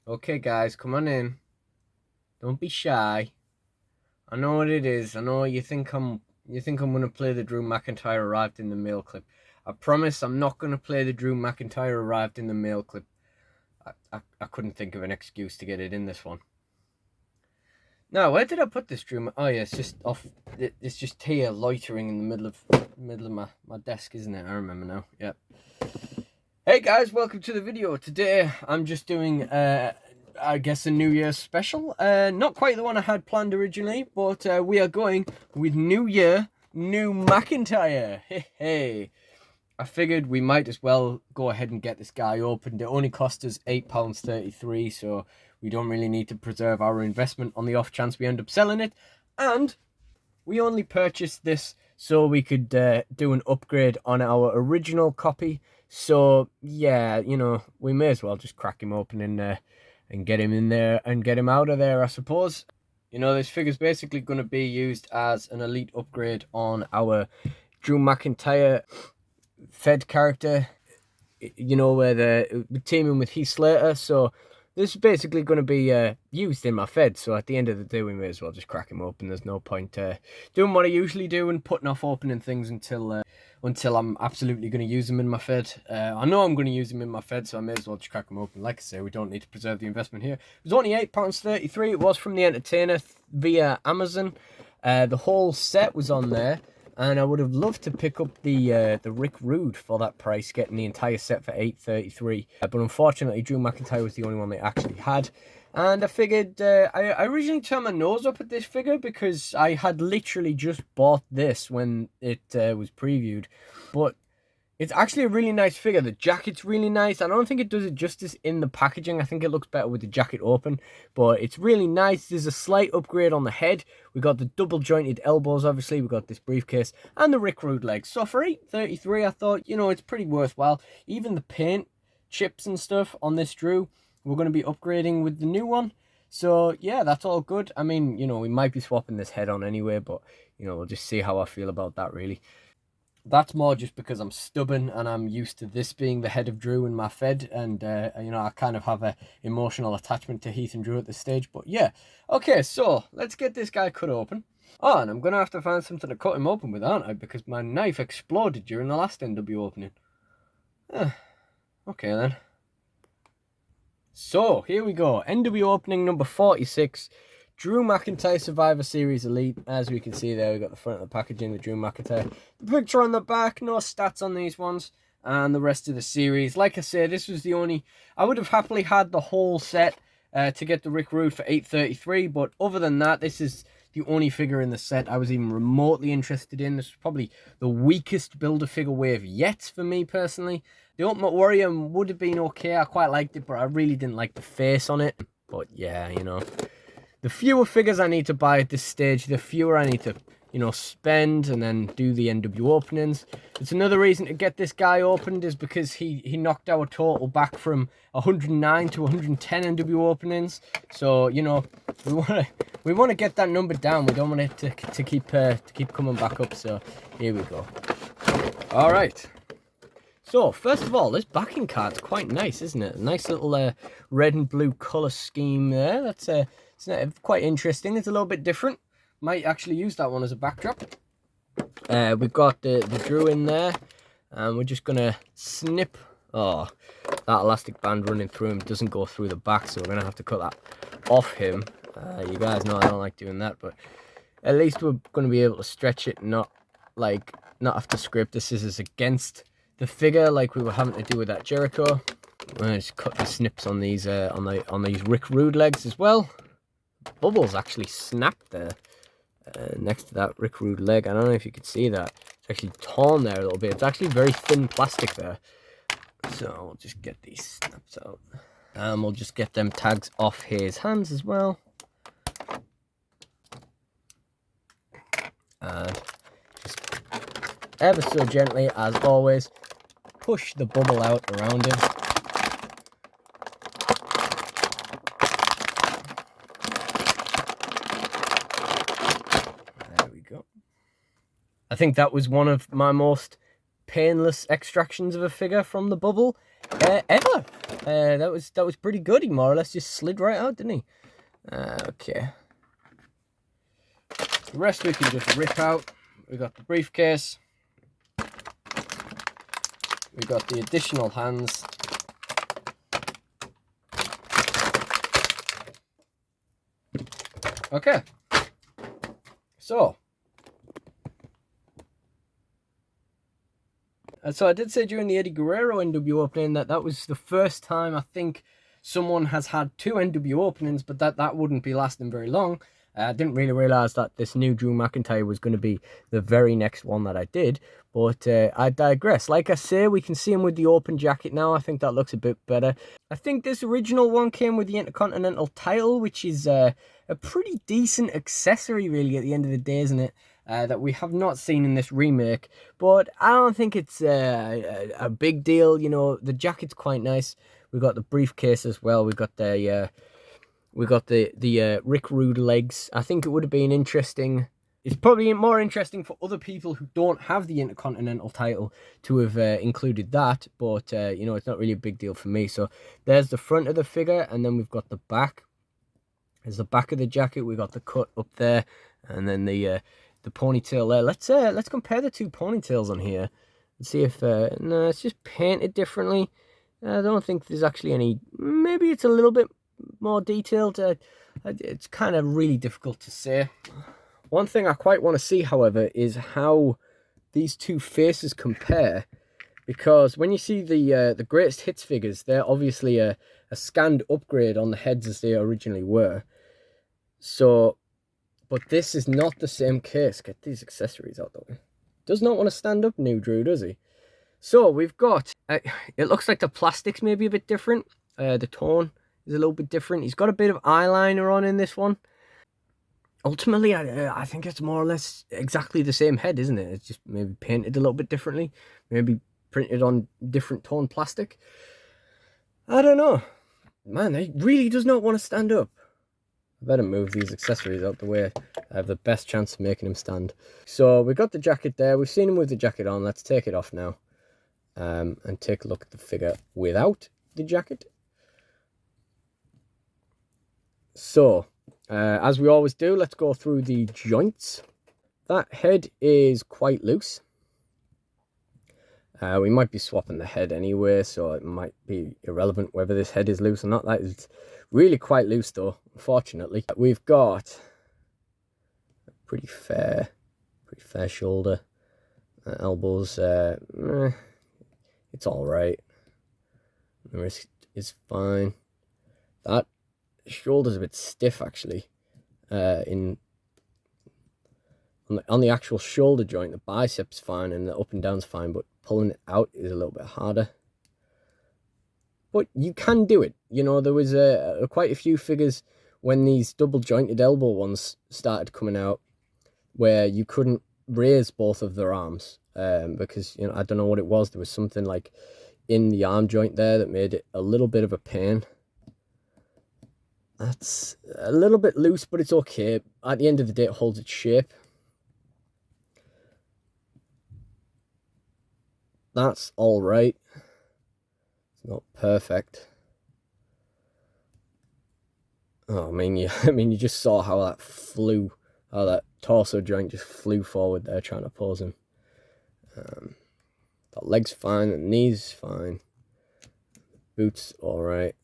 Okay, guys, come on in. Don't be shy. I know what it is. I know you think I'm gonna play the Drew McIntyre arrived in the mail clip. I promise I'm not gonna play the Drew McIntyre arrived in the mail clip. I couldn't think of an excuse to get it in this one. Now, where did I put this Drew? Oh yeah, it's just off. It's just here loitering in the middle of my desk, isn't it? I remember now. Yep. Hey guys, welcome to the video. Today I'm just doing I guess a New Year's special. Not quite the one I had planned originally, but we are going with New Year, new McIntyre. Hey. I figured we might as well go ahead and get this guy opened. It only cost us £8.33, so we don't really need to preserve our investment on the off chance we end up selling it. And we only purchased this so we could do an upgrade on our original copy. So yeah, you know, we may as well just crack him open in there and get him in there and get him out of there, I suppose. You know, this figure's basically going to be used as an elite upgrade on our Drew McIntyre Fed character, you know, where they're teaming with Heath Slater. So this is basically going to be used in my Fed. So at the end of the day, we may as well just crack him open. There's no point doing what I usually do and putting off opening things until I'm absolutely going to use them in my Fed. I know I'm going to use them in my Fed, so I may as well just crack them open. Like I say, we don't need to preserve the investment here. It was only £8.33. It was from the Entertainer via Amazon. The whole set was on there. And I would have loved to pick up the Rick Rude for that price, getting the entire set for $8.33. But unfortunately, Drew McIntyre was the only one they actually had. And I figured, I originally turned my nose up at this figure because I had literally just bought this when it was previewed. But it's actually a really nice figure. The jacket's really nice. I don't think it does it justice in the packaging. I think it looks better with the jacket open. But it's really nice. There's a slight upgrade on the head. We got the double jointed elbows, obviously. We got this briefcase and the Rick Rude legs. So for $8.33, I thought, you know, it's pretty worthwhile. Even the paint chips and stuff on this Drew, we're going to be upgrading with the new one. So yeah, that's all good. I mean, you know, we might be swapping this head on anyway. But, you know, we'll just see how I feel about that, really. That's more just because I'm stubborn and I'm used to this being the head of Drew in my Fed. And, you know, I kind of have an emotional attachment to Heath and Drew at this stage. But yeah, okay, so let's get this guy cut open. Oh, and I'm going to have to find something to cut him open with, aren't I? Because my knife exploded during the last NWOpening. Okay, then. So, here we go. NWOpening number 46. Drew McIntyre Survivor Series Elite. As we can see there, we got the front of the packaging, the Drew McIntyre. The picture on the back, no stats on these ones. And the rest of the series. Like I said, this was the only... I would have happily had the whole set to get the Rick Rude for $8.33. But other than that, this is the only figure in the set I was even remotely interested in. This is probably the weakest Build-A-Figure wave yet for me, personally. The Ultimate Warrior would have been okay. I quite liked it, but I really didn't like the face on it. But yeah, you know... The fewer figures I need to buy at this stage, the fewer I need to, you know, spend and then do the NWOpenings. It's another reason to get this guy opened is because he knocked our total back from 109 to 110 NWOpenings. So, you know, we want to get that number down. We don't want it to keep coming back up. So, here we go. All right. So, first of all, this backing card's quite nice, isn't it? A nice little red and blue colour scheme there. That's it's quite interesting. It's a little bit different. Might actually use that one as a backdrop. We've got the Drew in there. And we're just going to snip. Oh, that elastic band running through him doesn't go through the back. So we're going to have to cut that off him. You guys know I don't like doing that. But at least we're going to be able to stretch it. Not have to scrape the scissors against the figure like we were having to do with that Jericho. I'm going to just cut the snips on these on these Rick Rude legs as well. Bubbles actually snapped there next to that Rick Rude leg. I don't know if you can see that. It's actually torn there a little bit. It's actually very thin plastic there. So we'll just get these snaps out. And we'll just get them tags off his hands as well. And just ever so gently, as always, push the bubble out around him. I think that was one of my most painless extractions of a figure from the bubble ever. that was pretty good. He more or less just slid right out, didn't he? Okay. The rest we can just rip out. We got the briefcase. We got the additional hands. Okay. So I did say during the Eddie Guerrero NWO opening that was the first time I think someone has had 2 NWO openings, but that wouldn't be lasting very long. I didn't really realise that this new Drew McIntyre was going to be the very next one that I did, but I digress. Like I say, we can see him with the open jacket now. I think that looks a bit better. I think this original one came with the Intercontinental title, which is a pretty decent accessory, really, at the end of the day, isn't it? That we have not seen in this remake, but I don't think it's a big deal. You know, the jacket's quite nice. We got the briefcase as well. We got the Rick Rude legs. I think it would have been interesting. It's probably more interesting for other people who don't have the Intercontinental title to have included that, but you know, it's not really a big deal for me. So there's the front of the figure, and then we've got the back. There's the back of the jacket. We got the cut up there, and then the ponytail there. Let's compare the 2 ponytails on here and see if no, it's just painted differently. I don't think there's actually any. Maybe it's a little bit more detailed. It's kind of really difficult to say. One thing I quite want to see, however, is how these 2 faces compare, because when you see the greatest hits figures, they're obviously a scanned upgrade on the heads as they originally were. So, but this is not the same case. Get these accessories out the way. Does not want to stand up, new Drew, does he? So we've got, it looks like the plastics may be a bit different. The tone is a little bit different. He's got a bit of eyeliner on in this one. Ultimately, I think it's more or less exactly the same head, isn't it? It's just maybe painted a little bit differently. Maybe printed on different tone plastic. I don't know. Man, he really does not want to stand up. I better move these accessories out the way. I have the best chance of making him stand. So we got the jacket there. We've seen him with the jacket on. Let's take it off now. And take a look at the figure without the jacket. So, as we always do, let's go through the joints. That head is quite loose. We might be swapping the head anyway, so it might be irrelevant whether this head is loose or not. That is really quite loose though, unfortunately. We've got a pretty fair shoulder. Elbows, it's alright. The wrist is fine. That shoulder's a bit stiff actually. On the actual shoulder joint, the bicep's fine and the up and down's fine, but pulling it out is a little bit harder. But you can do it. You know, there was quite a few figures when these double jointed elbow ones started coming out where you couldn't raise both of their arms because, you know, I don't know what it was. There was something like in the arm joint there that made it a little bit of a pain. That's a little bit loose, but it's okay. At the end of the day, it holds its shape. That's all right. It's not perfect. Oh, I mean, you just saw how that flew, how that torso joint just flew forward there trying to pose him. That leg's fine, the knee's fine, boots all right.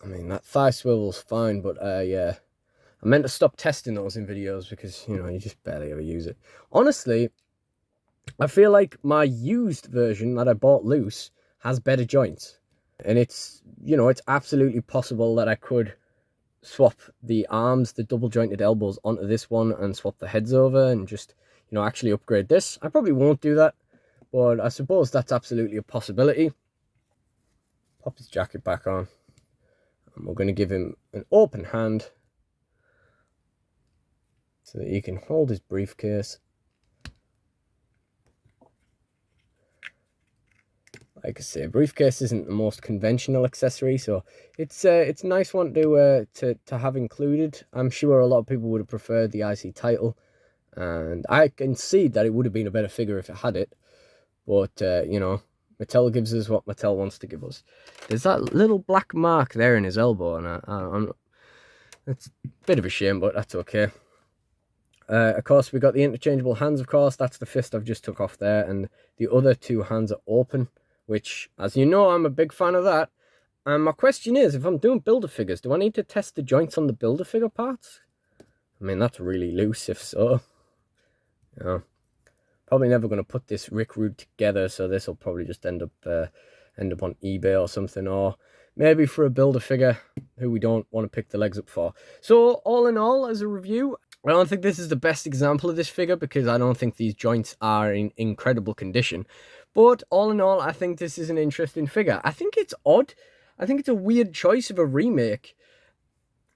I mean, that thigh swivel's fine, but yeah, I meant to stop testing those in videos because, you know, you just barely ever use it. Honestly, I feel like my used version that I bought loose has better joints. And it's, you know, it's absolutely possible that I could swap the arms, the double jointed elbows onto this one and swap the heads over and just, you know, actually upgrade this. I probably won't do that, but I suppose that's absolutely a possibility. Pop his jacket back on. And we're going to give him an open hand so that he can hold his briefcase. Like I say, briefcase isn't the most conventional accessory, so it's a nice one to have included. I'm sure a lot of people would have preferred the IC title, and I can see that it would have been a better figure if it had it. But you know, Mattel gives us what Mattel wants to give us. There's that little black mark there in his elbow, and it's a bit of a shame, but that's okay. Of course, we got the interchangeable hands, of course. That's the fist I've just took off there, and the other two hands are open, which, as you know, I'm a big fan of that. And my question is, if I'm doing Build-A-Figures, do I need to test the joints on the Build-A-Figure parts? I mean, that's really loose, if so. You know, probably never going to put this Rick Rude together, so this will probably just end up on eBay or something, or maybe for a Build-A-Figure who we don't want to pick the legs up for. So, all in all, as a review, I don't think this is the best example of this figure because I don't think these joints are in incredible condition. But all in all, I think this is an interesting figure. I think it's odd. I think it's a weird choice of a remake.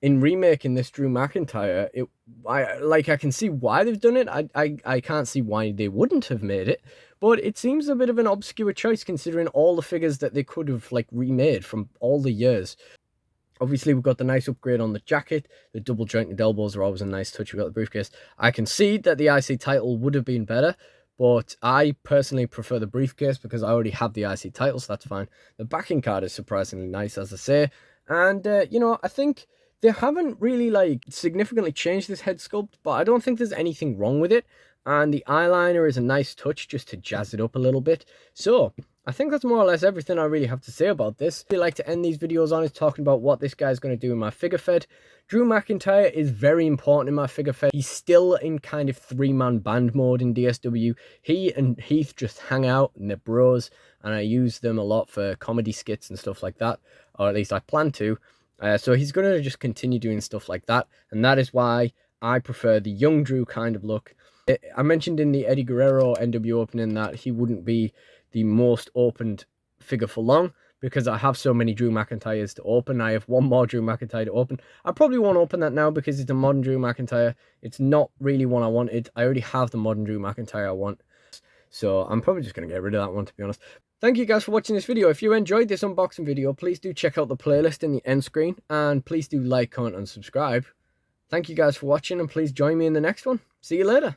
In remaking this Drew McIntyre, I can see why they've done it. I can't see why they wouldn't have made it. But it seems a bit of an obscure choice considering all the figures that they could have remade from all the years. Obviously, we've got the nice upgrade on the jacket. The double jointed elbows are always a nice touch. We've got the briefcase. I concede that the IC title would have been better, but I personally prefer the briefcase because I already have the IC title, so that's fine. The backing card is surprisingly nice, as I say. And, you know, I think they haven't really, significantly changed this head sculpt, but I don't think there's anything wrong with it. And the eyeliner is a nice touch just to jazz it up a little bit. So, I think that's more or less everything I really have to say about this. I like to end these videos on is talking about what this guy's going to do in my figure fed. Drew McIntyre is very important in my figure fed. He's still in kind of three-man band mode in DSW. He and Heath just hang out and they're bros, and I use them a lot for comedy skits and stuff like that, or at least I plan to. So he's going to just continue doing stuff like that, and that is why I prefer the young Drew kind of look. I mentioned in the Eddie Guerrero NWOpening that he wouldn't be the most opened figure for long because I have so many Drew McIntyres to open. I have one more Drew McIntyre to open. I probably won't open that now because it's a modern Drew McIntyre. It's not really one I wanted. I already have the modern Drew McIntyre I want. So I'm probably just going to get rid of that one, to be honest. Thank you guys for watching this video. If you enjoyed this unboxing video, please do check out the playlist in the end screen. And please do like, comment, and subscribe. Thank you guys for watching, and please join me in the next one. See you later.